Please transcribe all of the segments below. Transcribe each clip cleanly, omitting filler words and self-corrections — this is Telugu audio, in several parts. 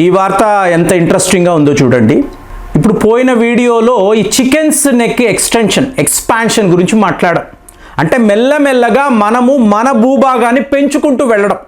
ఈ వార్త ఎంత ఇంట్రెస్టింగ్గా ఉందో చూడండి. ఇప్పుడు పోయిన వీడియోలో ఈ చికెన్స్ నెక్ ఎక్స్పాన్షన్ గురించి మాట్లాడాం. అంటే మెల్లమెల్లగా మనము మన భూభాగాన్ని పెంచుకుంటూ వెళ్ళడం,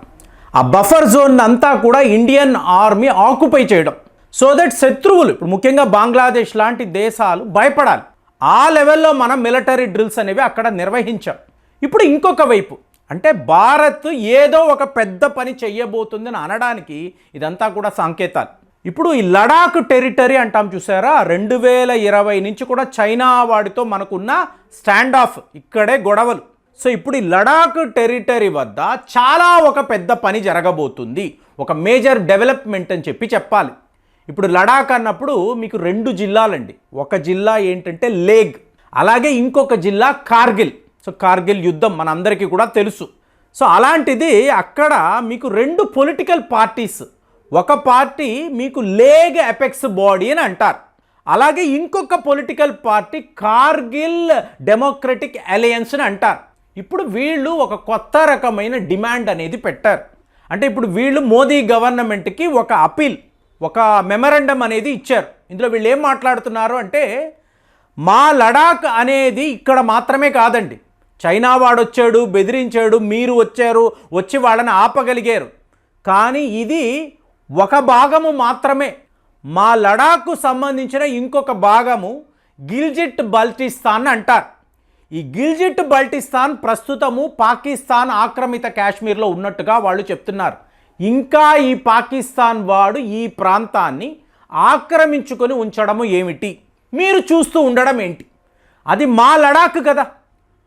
ఆ బఫర్ జోన్ అంతా కూడా ఇండియన్ ఆర్మీ ఆక్యుపై చేయడం, సో దట్ శత్రువులు ఇప్పుడు ముఖ్యంగా బంగ్లాదేశ్ లాంటి దేశాలు భయపడాలి. ఆ లెవెల్లో మనం మిలిటరీ డ్రిల్స్ అనేవి అక్కడ నిర్వహించాం. ఇప్పుడు ఇంకొక వైపు అంటే భారత్ ఏదో ఒక పెద్ద పని చెయ్యబోతుందని అనడానికి ఇదంతా కూడా సంకేతాలు. ఇప్పుడు ఈ లడాక్ టెరిటరీ అంటాం చూసారా, 2020 నుంచి కూడా చైనా వాడితో మనకున్న స్టాండ్ ఆఫ్, ఇక్కడే గొడవలు. సో ఇప్పుడు ఈ లడాక్ టెరిటరీ వద్ద చాలా ఒక పెద్ద పని జరగబోతుంది, ఒక మేజర్ డెవలప్మెంట్ అని చెప్పాలి. ఇప్పుడు లడాక్ అన్నప్పుడు మీకు 2 జిల్లాలండి. ఒక జిల్లా ఏంటంటే లేగ్, అలాగే ఇంకొక జిల్లా కార్గిల్. సో కార్గిల్ యుద్ధం మనందరికీ కూడా తెలుసు. సో అలాంటిది అక్కడ మీకు 2 పొలిటికల్ పార్టీస్, ఒక పార్టీ మీకు లేగ్ అపెక్స్ బాడీ అని అంటారు, అలాగే ఇంకొక political party Kargil democratic alliance అని అంటారు. ఇప్పుడు వీళ్ళు ఒక కొత్త రకమైన డిమాండ్ అనేది పెట్టారు. అంటే ఇప్పుడు వీళ్ళు మోదీ గవర్నమెంట్కి ఒక అపీల్, ఒక మెమరాండం అనేది ఇచ్చారు. ఇందులో వీళ్ళు ఏం మాట్లాడుతున్నారు అంటే, మా లడాక్ అనేది ఇక్కడ మాత్రమే కాదండి, చైనా వాడు వచ్చాడు, బెదిరించాడు, మీరు వచ్చి వాళ్ళని ఆపగలిగారు, కానీ ఇది ఒక భాగము మాత్రమే. మా లడాక్కు సంబంధించిన ఇంకొక భాగము గిల్జిట్ బల్టిస్తాన్ అంటారు. ఈ గిల్జిట్ బల్టిస్తాన్ ప్రస్తుతము పాకిస్తాన్ ఆక్రమిత కాశ్మీర్లో ఉన్నట్టుగా వాళ్ళు చెప్తున్నారు. ఇంకా ఈ పాకిస్తాన్ వాడు ఈ ప్రాంతాన్ని ఆక్రమించుకొని ఉంచడము ఏమిటి, మీరు చూస్తూ ఉండడం ఏంటి? అది మా లడాక్ కదా,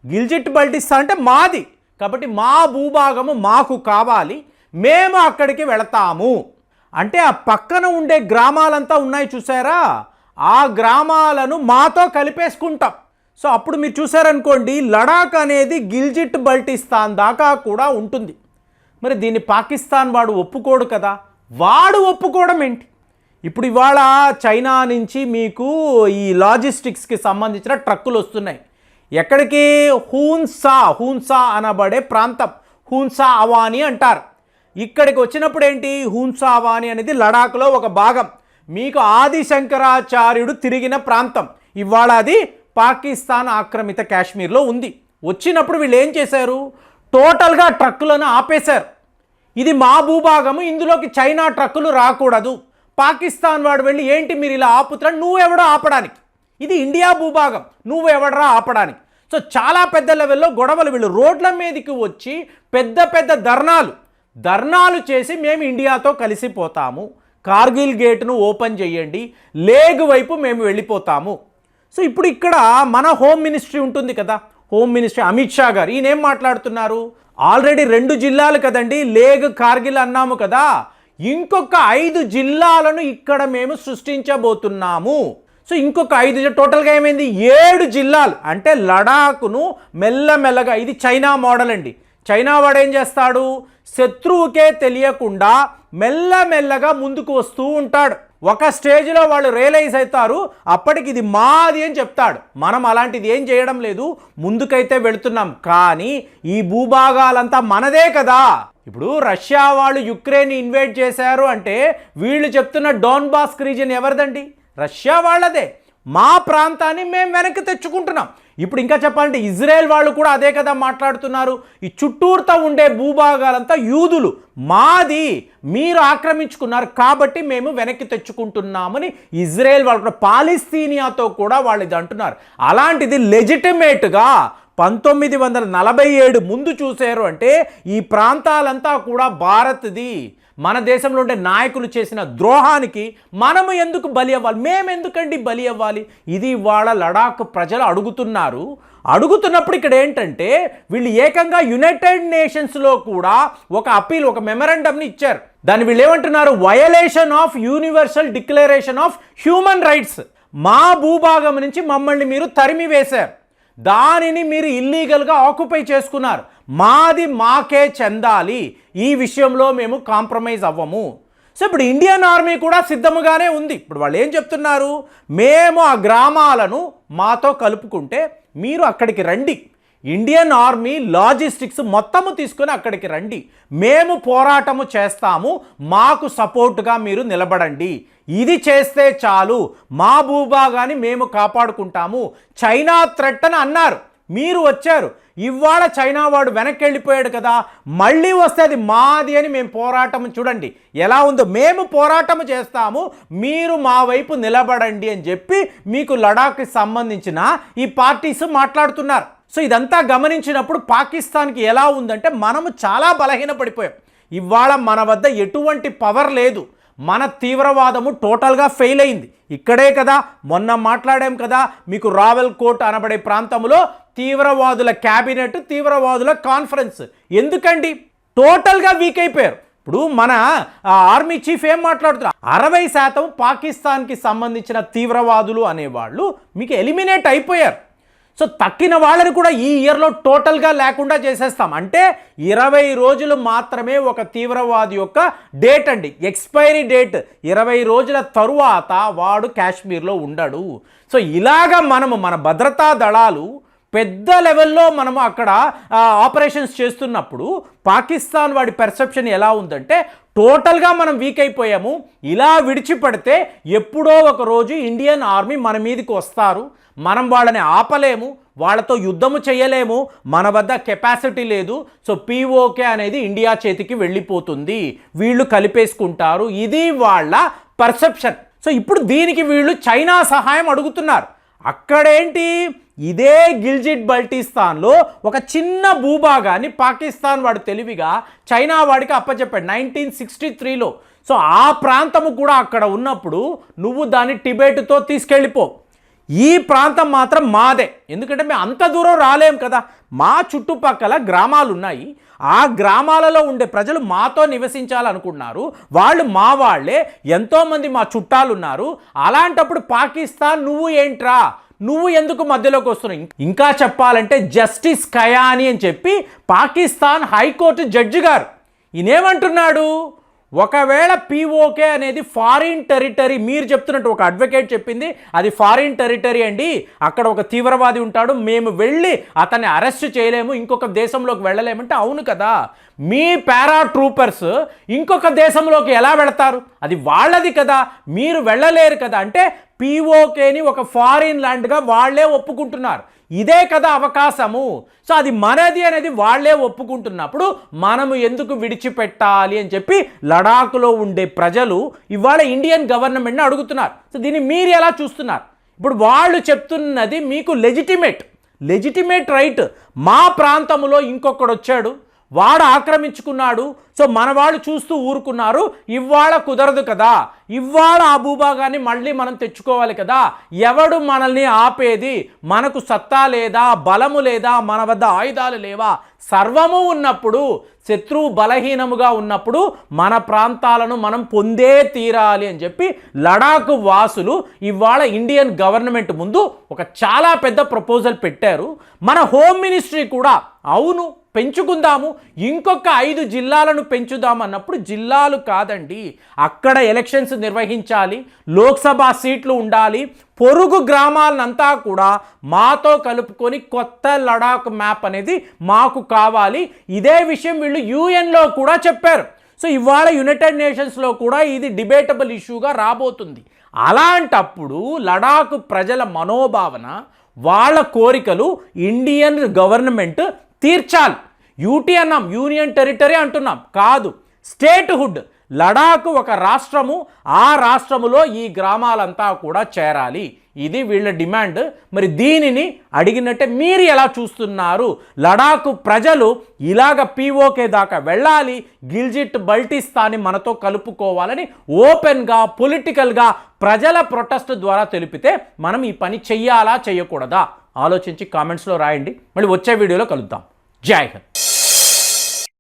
గిల్జిట్ బల్టిస్తాన్ అంటే మాది, కాబట్టి మా భూభాగము మాకు కావాలి, మేము అక్కడికి వెళతాము అంటే ఆ పక్కన ఉండే గ్రామాలంతా ఉన్నాయి చూసారా, ఆ గ్రామాలను మాతో కలిపేసుకుంటాం. సో అప్పుడు మీరు చూసారనుకోండి, లడాక్ అనేది గిల్జిట్ బల్టిస్తాన్ దాకా కూడా ఉంటుంది. మరి దీన్ని పాకిస్తాన్ వాడు ఒప్పుకోడు కదా, వాడు ఒప్పుకోవడం ఏంటి? ఇప్పుడు ఇవాళ చైనా నుంచి మీకు ఈ లాజిస్టిక్స్కి సంబంధించిన ట్రక్కులు వస్తున్నాయి. ఎక్కడికి? హూన్సా అనబడే ప్రాంతం, హూన్సా అవానీ అంటారు. ఇక్కడికి వచ్చినప్పుడు ఏంటి, హూన్సా అవానీ అనేది లడాక్లో ఒక భాగం, మీకు ఆది శంకరాచార్యుడు తిరిగిన ప్రాంతం. ఇవాళ అది పాకిస్తాన్ ఆక్రమిత కాశ్మీర్లో ఉంది. వచ్చినప్పుడు వీళ్ళు ఏం చేశారు, టోటల్గా ట్రక్కులను ఆపేశారు. ఇది మా భూభాగము, ఇందులోకి చైనా ట్రక్కులు రాకూడదు. పాకిస్తాన్ వాడు వెళ్ళి ఏంటి మీరు ఇలా ఆపుతాడు, నువ్వెవడో ఆపడానికి, ఇది ఇండియా భూభాగం, నువ్వెవడరా ఆపడానికి. సో చాలా పెద్ద లెవెల్లో గొడవలు. వీళ్ళు రోడ్ల మీదకి వచ్చి పెద్ద ధర్నాలు చేసి మేము ఇండియాతో కలిసిపోతాము, కార్గిల్ గేట్ను ఓపెన్ చేయండి, లేగ్ వైపు మేము వెళ్ళిపోతాము. సో ఇప్పుడు ఇక్కడ మన హోమ్ మినిస్ట్రీ ఉంటుంది కదా, హోమ్ మినిస్ట్రీ అమిత్ షా గారు, ఈయన ఏం మాట్లాడుతున్నారు, ఆల్రెడీ 2 జిల్లాలు కదండి, లేగ్ కార్గిల్ అన్నాము కదా, ఇంకొక 5 జిల్లాలను ఇక్కడ మేము సృష్టించబోతున్నాము. సో ఇంకొక 5 టోటల్గా ఏమైంది, 7 జిల్లాలు. అంటే లడాక్ను మెల్లమెల్లగా, ఇది చైనా మోడల్ అండి. చైనా వాడు ఏం చేస్తాడు, శత్రువుకే తెలియకుండా మెల్లమెల్లగా ముందుకు వస్తూ ఉంటాడు. ఒక స్టేజ్లో వాళ్ళు రియలైజ్ అవుతారు, అప్పటికి ఇది మాది అని చెప్తాడు. మనం అలాంటిది ఏం చేయడం లేదు, ముందుకైతే వెళుతున్నాం, కానీ ఈ భూభాగాలంతా మనదే కదా. ఇప్పుడు రష్యా వాళ్ళు యుక్రెయిన్ ఇన్వేట్ చేశారు అంటే వీళ్ళు చెప్తున్న డోన్బాస్క్ రీజియన్ ఎవరిదండి, రష్యా వాళ్ళదే. మా ప్రాంతాన్ని మేము వెనక్కి తెచ్చుకుంటున్నాం. ఇప్పుడు ఇంకా చెప్పాలంటే ఇజ్రాయెల్ వాళ్ళు కూడా అదే కదా మాట్లాడుతున్నారు, ఈ చుట్టూరుతో ఉండే భూభాగాలంతా యూదులు, మాది, మీరు ఆక్రమించుకున్నారు కాబట్టి మేము వెనక్కి తెచ్చుకుంటున్నామని ఇజ్రాయెల్ వాళ్ళు కూడా, పాలస్తీనియాతో కూడా వాళ్ళు ఇది అంటున్నారు. అలాంటిది లెజిటిమేట్గా 1947 ముందు చూశారు అంటే ఈ ప్రాంతాలంతా కూడా భారత్ది. మన దేశంలో ఉండే నాయకులు చేసిన ద్రోహానికి మనము ఎందుకు బలి అవ్వాలి, మేమెందుకండి బలి అవ్వాలి, ఇది వాళ్ళ లడాక్ ప్రజలు అడుగుతున్నారు. అడుగుతున్నప్పుడు ఇక్కడ ఏంటంటే వీళ్ళు ఏకంగా యునైటెడ్ నేషన్స్లో కూడా ఒక అపీల్, ఒక మెమరాండంని ఇచ్చారు. దాన్ని వీళ్ళు ఏమంటున్నారు, violation of universal declaration of human rights. మా భూభాగం నుంచి మమ్మల్ని మీరు తరిమి వేశారు, దానిని మీరు ఇల్లీగల్గా ఆక్యుపై చేసుకున్నారు, మాది మాకే చెందాలి, ఈ విషయంలో మేము కాంప్రమైజ్ అవ్వము. సో ఇప్పుడు ఇండియన్ ఆర్మీ కూడా సిద్ధముగానే ఉంది. ఇప్పుడు వాళ్ళు ఏం చెప్తున్నారు, మేము ఆ గ్రామాలను మాతో కలుపుకుంటే మీరు అక్కడికి రండి, ఇండియన్ ఆర్మీ లాజిస్టిక్స్ మొత్తము తీసుకొని అక్కడికి రండి, మేము పోరాటము చేస్తాము, మాకు సపోర్టుగా మీరు నిలబడండి, ఇది చేస్తే చాలు, మా భూభాగాన్ని మేము కాపాడుకుంటాము, చైనా థ్రెట్ అని అన్నారు, మీరు వచ్చారు, ఇవాళ చైనా వాడు వెనక్కి వెళ్ళిపోయాడు కదా, మళ్ళీ వస్తే అది మాది అని మేము పోరాటం చూడండి ఎలా ఉందో, మేము పోరాటం చేస్తాము, మీరు మా వైపు నిలబడండి అని చెప్పి మీకు లడాఖ్కి సంబంధించిన ఈ పార్టీస్ మాట్లాడుతున్నారు. సో ఇదంతా గమనించినప్పుడు పాకిస్తాన్కి ఎలా ఉందంటే మనము చాలా బలహీనపడిపోయాం, ఇవాళ మన వద్ద ఎటువంటి పవర్ లేదు, మన తీవ్రవాదము టోటల్గా ఫెయిల్ అయింది. ఇక్కడే కదా మొన్న మాట్లాడాం కదా, మీకు రావెల్కోట్ అనబడే ప్రాంతంలో తీవ్రవాదుల క్యాబినెట్, తీవ్రవాదుల కాన్ఫరెన్స్, ఎందుకండి టోటల్గా వీక్ అయిపోయారు. ఇప్పుడు మన ఆర్మీ చీఫ్ ఏం మాట్లాడుతున్నారు, 60% పాకిస్తాన్కి సంబంధించిన తీవ్రవాదులు అనేవాళ్ళు మీకు ఎలిమినేట్ అయిపోయారు. సో తక్కిన వాళ్ళని కూడా ఈ ఇయర్లో టోటల్గా లేకుండా చేసేస్తాం. అంటే 20 రోజులు మాత్రమే ఒక తీవ్రవాది యొక్క డేట్ అండి, ఎక్స్పైరీ డేట్. 20 రోజుల తరువాత వాడు కాశ్మీర్లో ఉండడు. సో ఇలాగ మనము మన భద్రతా దళాలు పెద్ద లెవెల్లో మనము అక్కడ ఆపరేషన్స్ చేస్తున్నప్పుడు పాకిస్తాన్ వాడి పర్సెప్షన్ ఎలా ఉందంటే టోటల్గా మనం వీక్ అయిపోయాము, ఇలా విడిచిపెడితే ఎప్పుడో ఒక రోజు ఇండియన్ ఆర్మీ మన మీదకి వస్తారు, మనం వాళ్ళని ఆపలేము, వాళ్ళతో యుద్ధము చేయలేము, మన వద్ద కెపాసిటీ లేదు, సో పీఓకే అనేది ఇండియా చేతికి వెళ్ళిపోతుంది, వీళ్ళు కలిపేసుకుంటారు, ఇది వాళ్ళ పర్సెప్షన్. సో ఇప్పుడు దీనికి వీళ్ళు చైనా సహాయం అడుగుతున్నారు. అక్కడేంటి, ఇదే గిల్జిట్ బల్టిస్తాన్లో ఒక చిన్న భూభాగాన్ని పాకిస్తాన్ వాడు తెలివిగా చైనా వాడికి అప్పచెప్పాడు 1963లో. సో ఆ ప్రాంతము కూడా అక్కడ ఉన్నప్పుడు నువ్వు దాన్ని టిబెట్తో తీసుకెళ్ళిపో, ఈ ప్రాంతం మాత్రం మాదే, ఎందుకంటే మేము అంత దూరం రాలేం కదా, మా చుట్టుపక్కల గ్రామాలు ఉన్నాయి, ఆ గ్రామాలలో ఉండే ప్రజలు మాతో నివసించాలనుకున్నారు, వాళ్ళు మా వాళ్ళే, ఎంతోమంది మా చుట్టాలు ఉన్నారు, అలాంటప్పుడు పాకిస్తాన్ నువ్వు ఏంట్రా, నువ్వు ఎందుకు మధ్యలోకి వస్తున్నావు. ఇంకా చెప్పాలంటే జస్టిస్ కయానీ అని చెప్పి పాకిస్తాన్ హైకోర్టు జడ్జి గారు ఈయనేమంటున్నాడు, ఒకవేళ పీఓకే అనేది ఫారిన్ టెరిటరీ, మీరు చెప్తున్నట్టు ఒక అడ్వకేట్ చెప్పింది అది ఫారిన్ టెరిటరీ అండి, అక్కడ ఒక తీవ్రవాది ఉంటాడు, మేము వెళ్ళి అతన్ని అరెస్ట్ చేయలేము, ఇంకొక దేశంలోకి వెళ్ళలేమంటే అవును కదా, మీ పారా ట్రూపర్స్ ఇంకొక దేశంలోకి ఎలా వెళతారు, అది వాళ్ళది కదా, మీరు వెళ్ళలేరు కదా. అంటే పీఓకేని ఒక ఫారిన్ ల్యాండ్గా వాళ్ళే ఒప్పుకుంటున్నారు, ఇదే కదా అవకాశము. సో అది మనది అనేది వాళ్ళే ఒప్పుకుంటున్నప్పుడు మనము ఎందుకు విడిచిపెట్టాలి అని చెప్పి లడాఖ్లో ఉండే ప్రజలు ఇవాళ ఇండియన్ గవర్నమెంట్ని అడుగుతున్నారు. సో దీన్ని మీరు ఎలా చూస్తున్నారు? ఇప్పుడు వాళ్ళు చెప్తున్నది మీకు లెజిటిమేట్ రైట్, మా ప్రాంతంలో ఇంకొకడు వచ్చాడు, వాడు ఆక్రమించుకున్నాడు, సో మన వాళ్ళు చూస్తూ ఊరుకున్నారు, ఇవాళ కుదరదు కదా, ఇవాళ ఆ భూభాగాన్ని మళ్ళీ మనం తెచ్చుకోవాలి కదా, ఎవడు మనల్ని ఆపేది, మనకు సత్తా లేదా, బలము లేదా, మన వద్ద ఆయుధాలు లేవా, సర్వము ఉన్నప్పుడు, శత్రువు బలహీనముగా ఉన్నప్పుడు మన ప్రాంతాలను మనం పొందే తీరాలి అని చెప్పి లడాఖ్ వాసులు ఇవాళ ఇండియన్ గవర్నమెంట్ ముందు ఒక చాలా పెద్ద ప్రపోజల్ పెట్టారు. మన హోమ్ మినిస్ట్రీ కూడా అవును పెంచుకుందాము, ఇంకొక 5 జిల్లాలను పెంచుదాం అన్నప్పుడు జిల్లాలు కాదండి, అక్కడ ఎలక్షన్స్ నిర్వహించాలి, లోక్సభ సీట్లు ఉండాలి, పొరుగు గ్రామాలనంతా కూడా మాతో కలుపుకొని కొత్త లడాఖ్ మ్యాప్ అనేది మాకు కావాలి. ఇదే విషయం వీళ్ళు యుఎన్లో కూడా చెప్పారు. సో ఇవాళ యునైటెడ్ నేషన్స్లో కూడా ఇది డిబేటబుల్ ఇష్యూగా రాబోతుంది. అలాంటప్పుడు లడాఖ్ ప్రజల మనోభావన, వాళ్ళ కోరికలు ఇండియన్ గవర్నమెంట్ తీర్చాలి. యూటీ అన్నాం, యూనియన్ టెరిటరీ అంటున్నాం, కాదు స్టేట్హుడ్. లడాఖ్ ఒక రాష్ట్రము, ఆ రాష్ట్రములో ఈ గ్రామాలంతా కూడా చేరాలి, ఇది వీళ్ళ డిమాండ్. మరి దీనిని అడిగినట్టే మీరు ఎలా చూస్తున్నారు? లడాఖ్ ప్రజలు ఇలాగ పీఓకే దాకా వెళ్ళాలి, గిల్జిట్ బల్టిస్తాన్ని మనతో కలుపుకోవాలని ఓపెన్గా పొలిటికల్గా ప్రజల ప్రొటెస్ట్ ద్వారా తెలిపితే మనం ఈ పని చెయ్యాలా చేయకూడదా ఆలోచించి కామెంట్స్లో రాయండి. మళ్ళీ వచ్చే వీడియోలో కలుద్దాం. జై హింద్.